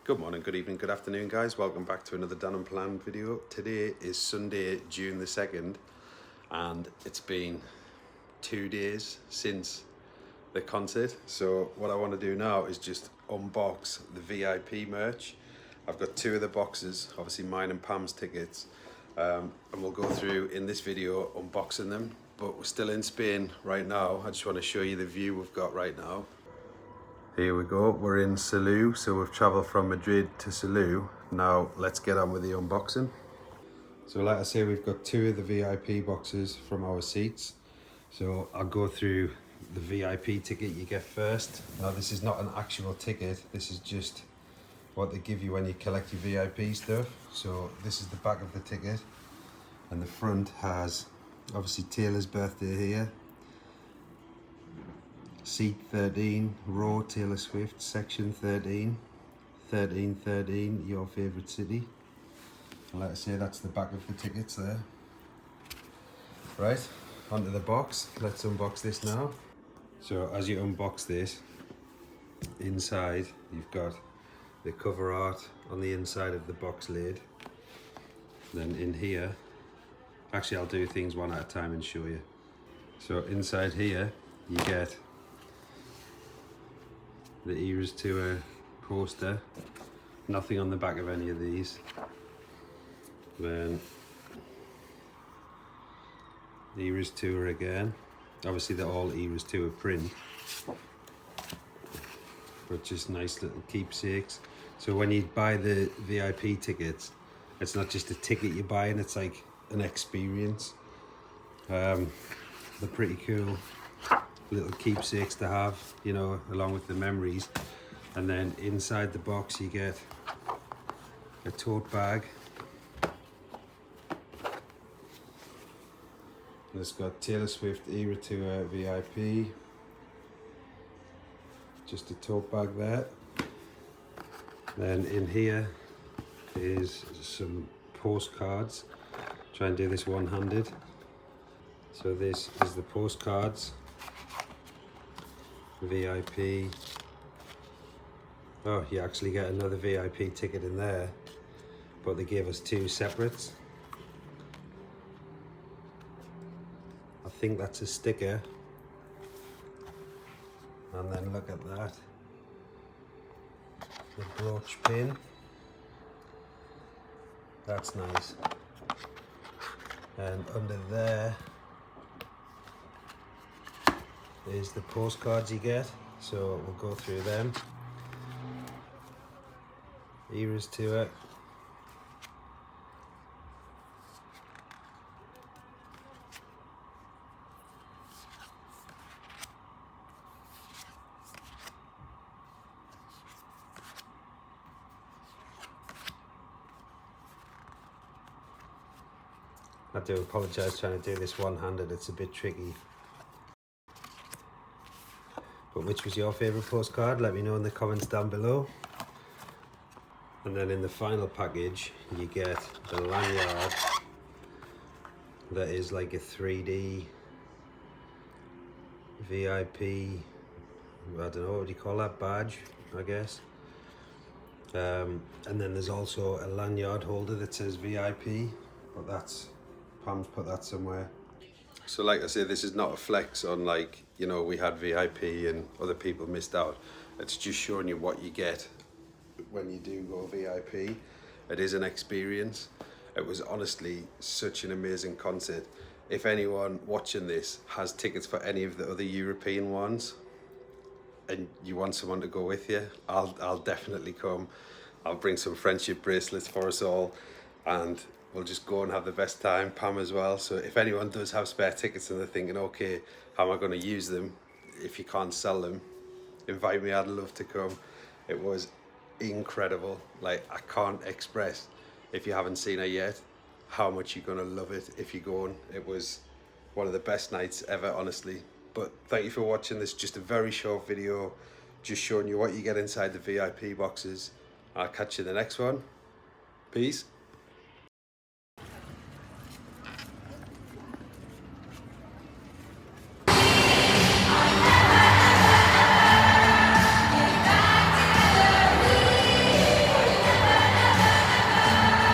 Good morning, good evening, good afternoon, guys. Welcome back to another Done and Planned video. Today is Sunday, June the 2nd, and it's been 2 days since the concert. So what I want to do now is just unbox the VIP merch. I've got two of the boxes, obviously mine and Pam's tickets, and we'll go through in this video unboxing them. But we're still in Spain right now. I just want to show you the view we've got right now. Here we go, we're in Salou, so we've travelled from Madrid to Salou. Now let's get on with the unboxing. So like I say, we've got two of the VIP boxes from our seats. So I'll go through the VIP ticket you get first. Now this is not an actual ticket, this is just what they give you when you collect your VIP stuff. So this is the back of the ticket, and the front has obviously Taylor's birthday here. Seat 13, row Taylor Swift, section 13, 1313, your favourite city. And like I say, that's the back of the tickets there. Right, onto the box. Let's unbox this now. So as you unbox this, inside you've got the cover art on the inside of the box lid. Then in here, actually I'll do things one at a time and show you. So inside here you get the Eras Tour poster, nothing on the back of any of these. Then the Eras Tour again, obviously they're all Eras Tour print, but just nice little keepsakes. So when you buy the VIP tickets, it's not just a ticket you're buying, it's like an experience. They're pretty cool little keepsakes to have, you know, along with the memories. And then inside the box you get a tote bag. And it's got Taylor Swift Eras Tour VIP, just a tote bag there. Then in here is some postcards. Try and do this one-handed. So this is the postcards. VIP. Oh, you actually get another VIP ticket in there, but they gave us two separates. I think that's a sticker. And then look at that, the brooch pin. That's nice. And under there is the postcards you get, so we'll go through them. Eras Tour. I do apologise trying to do this one-handed, it's a bit tricky. But which was your favourite postcard? Let me know in the comments down below. And then in the final package you get the lanyard that is like a 3D VIP, I don't know, what do you call that, badge, I guess. And then there's also a lanyard holder that says VIP, but that's, Pam's put that somewhere. So like I say, this is not a flex on, like, you know, we had VIP and other people missed out. It's just showing you what you get when you do go VIP. It is an experience. It was honestly such an amazing concert. If anyone watching this has tickets for any of the other European ones and you want someone to go with you, I'll definitely come. I'll bring some friendship bracelets for us all, and we'll just go and have the best time. Pam as well. So if anyone does have spare tickets and they're thinking, okay, how am I going to use them if you can't sell them, invite me, I'd love to come. It was incredible. Like, I can't express, if you haven't seen it yet, how much you're going to love it if you're going. It was one of the best nights ever, honestly. But thank you for watching this, just a very short video, just showing you what you get inside the VIP boxes. I'll catch you in the next one. Peace.